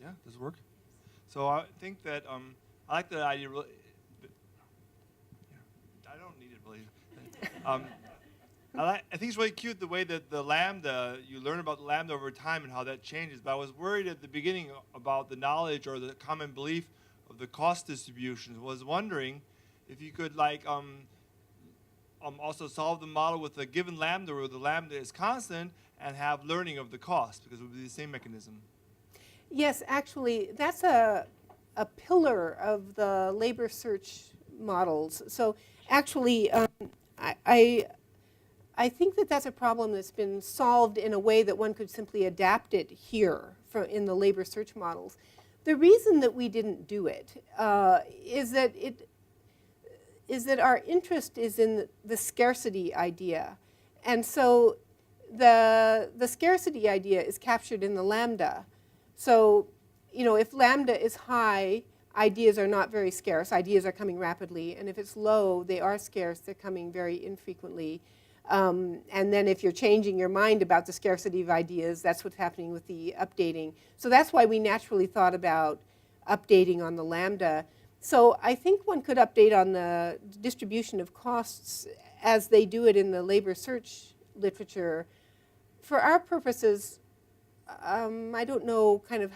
Yeah, does it work? So I think that I like that idea. Really, I don't need it really. I think it's really cute the way that the lambda, you learn about the lambda over time and how that changes. But I was worried at the beginning about the knowledge or the common belief of the cost distributions. I was wondering if you could also solve the model with a given lambda where the lambda is constant and have learning of the cost, because it would be the same mechanism. Yes, actually, that's a pillar of the labor search models. So actually, I think that that's a problem that's been solved in a way that one could simply adapt it here in the labor search models. The reason that we didn't do it is that our interest is in the scarcity idea. And so the scarcity idea is captured in the lambda. So, if lambda is high, ideas are not very scarce. Ideas are coming rapidly. And if it's low, they are scarce. They're coming very infrequently. And then if you're changing your mind about the scarcity of ideas, that's what's happening with the updating. So that's why we naturally thought about updating on the lambda. So I think one could update on the distribution of costs as they do it in the labor search literature. For our purposes, I don't know kind of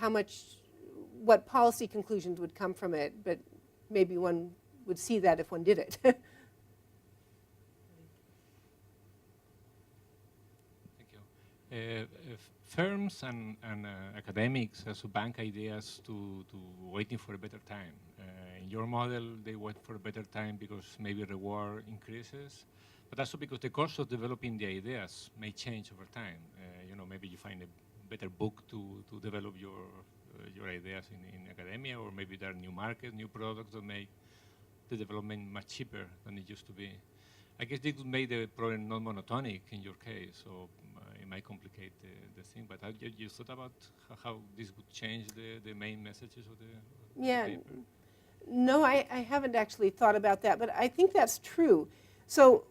what policy conclusions would come from it, but maybe one would see that if one did it. Thank you. Firms and academics bank ideas to waiting for a better time. In your model, they wait for a better time because maybe reward increases, but also because the cost of developing the ideas may change over time. Maybe you find a better book to develop your ideas in academia, or maybe there are new markets, new products that make the development much cheaper than it used to be. I guess this would make the problem not monotonic in your case, so it might complicate the thing. But have you thought about how this would change the main messages of the paper? No, I haven't actually thought about that, but I think that's true. So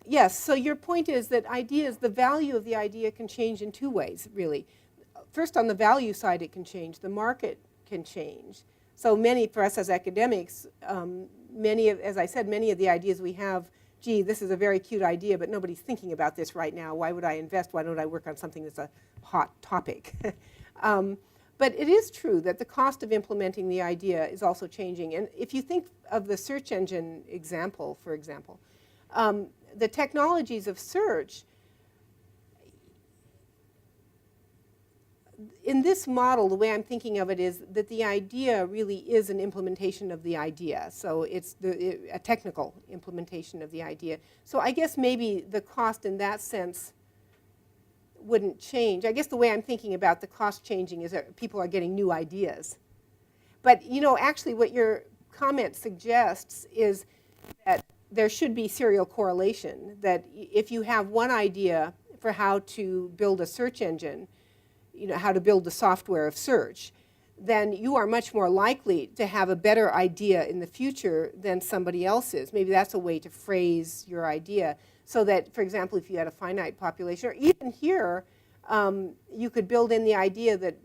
yes, so your point is that the value of the idea can change in two ways, really. First, on the value side, it can change. The market can change. So for us as academics, as I said, many of the ideas we have, gee, this is a very cute idea, but nobody's thinking about this right now. Why would I invest? Why don't I work on something that's a hot topic? But it is true that the cost of implementing the idea is also changing. And if you think of the search engine example, for example, the technologies of search, in this model, the way I'm thinking of it is that the idea really is an implementation of the idea. So it's a technical implementation of the idea. So I guess maybe the cost in that sense wouldn't change. I guess the way I'm thinking about the cost changing is that people are getting new ideas. But actually what your comment suggests is that there should be serial correlation, that if you have one idea for how to build a search engine, how to build the software of search, then you are much more likely to have a better idea in the future than somebody else is. Maybe that's a way to phrase your idea. So that, for example, if you had a finite population, or even here, you could build in the idea that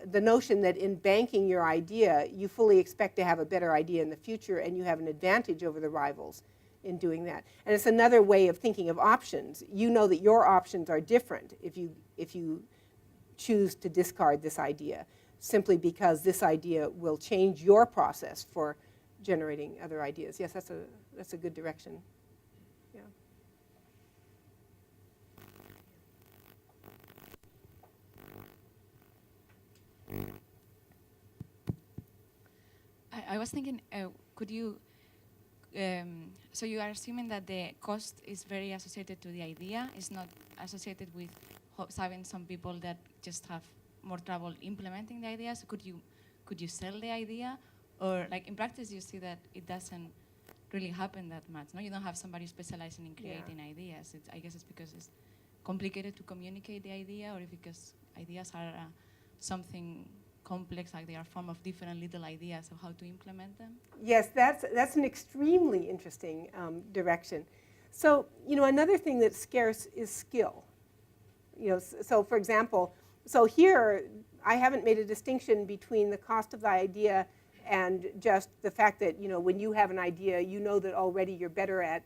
the notion that in banking your idea, you fully expect to have a better idea in the future, and you have an advantage over the rivals in doing that. And it's another way of thinking of options. You know that your options are different if you choose to discard this idea, simply because this idea will change your process for generating other ideas. Yes, that's a good direction. Yeah. I was thinking, could you, so you are assuming that the cost is very associated to the idea, it's not associated with having some people that just have more trouble implementing the idea. So could you sell the idea? Or like in practice, you see that it doesn't really happen that much. No, you don't have somebody specializing in creating ideas. I guess it's because it's complicated to communicate the idea, or because ideas are something complex, like they are form of different little ideas of how to implement them. Yes, that's an extremely interesting direction. So another thing that's scarce is skill. So for example, So here, I haven't made a distinction between the cost of the idea and just the fact that, when you have an idea, you know that already you're better at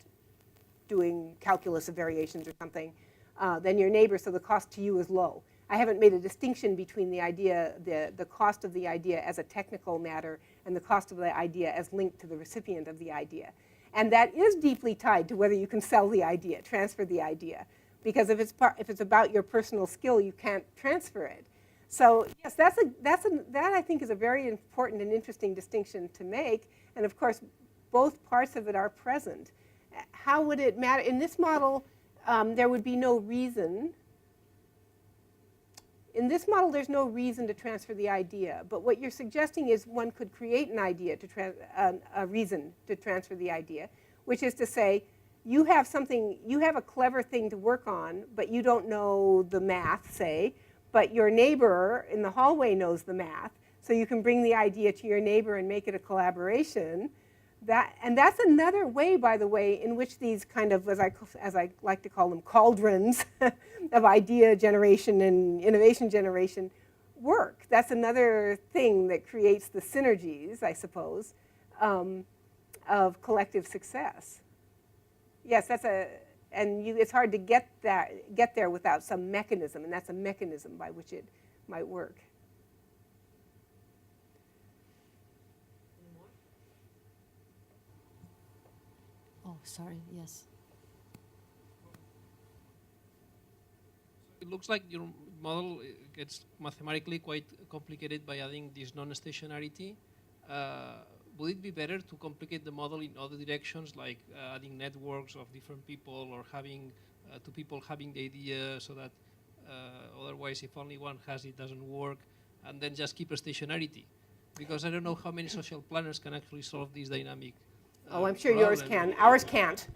doing calculus of variations or something than your neighbor, so the cost to you is low. I haven't made a distinction between the idea, the cost of the idea as a technical matter and the cost of the idea as linked to the recipient of the idea. And that is deeply tied to whether you can sell the idea, transfer the idea. Because if it's about your personal skill, you can't transfer it. So yes, that I think is a very important and interesting distinction to make. And of course, both parts of it are present. How would it matter? In this model, there would be no reason. In this model, there's no reason to transfer the idea. But what you're suggesting is one could create an idea, a reason to transfer the idea, which is to say, you have a clever thing to work on, but you don't know the math, say, but your neighbor in the hallway knows the math, so you can bring the idea to your neighbor and make it a collaboration. And that's another way, by the way, in which these kind of, as I like to call them, cauldrons of idea generation and innovation generation work. That's another thing that creates the synergies, I suppose, of collective success. Yes, it's hard to get there without some mechanism, and that's a mechanism by which it might work. Oh, sorry, yes. It looks like your model gets mathematically quite complicated by adding this non-stationarity. Would it be better to complicate the model in other directions, like adding networks of different people, or having two people having the idea, so that otherwise if only one has it doesn't work, and then just keep a stationarity? Because I don't know how many social planners can actually solve this dynamic. I'm sure yours can. Ours can't.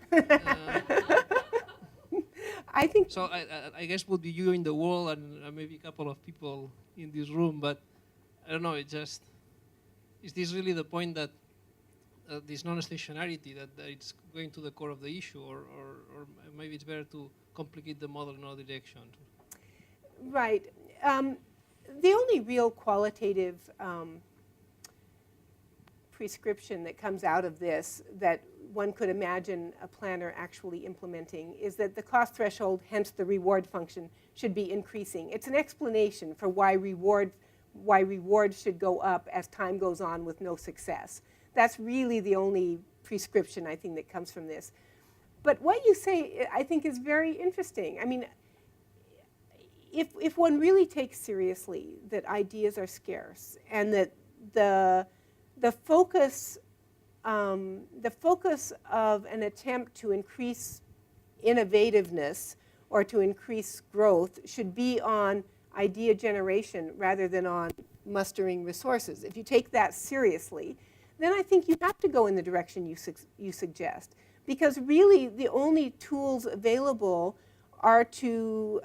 I think. So I guess would be you in the wall and maybe a couple of people in this room, but I don't know. Is this really the point, that this non-stationarity, that it's going to the core of the issue, or maybe it's better to complicate the model in other directions? Right. The only real qualitative prescription that comes out of this that one could imagine a planner actually implementing is that the cost threshold, hence the reward function, should be increasing. It's an explanation for why rewards should go up as time goes on with no success. That's really the only prescription, I think, that comes from this. But what you say, I think, is very interesting. I mean, if one really takes seriously that ideas are scarce, and that the focus of an attempt to increase innovativeness or to increase growth should be on idea generation rather than on mustering resources. If you take that seriously, then I think you have to go in the direction you suggest. Because really the only tools available are to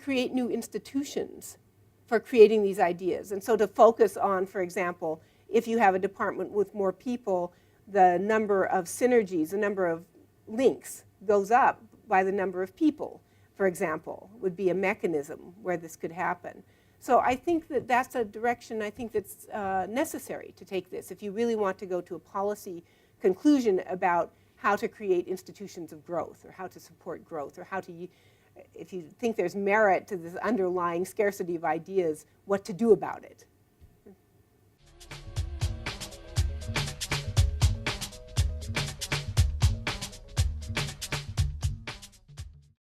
create new institutions for creating these ideas. And so to focus on, for example, if you have a department with more people, the number of synergies, the number of links goes up by the number of people, for example, would be a mechanism where this could happen. So I think that that's a direction I think that's necessary to take this. If you really want to go to a policy conclusion about how to create institutions of growth, or how to support growth, or how to, if you think there's merit to this underlying scarcity of ideas, what to do about it.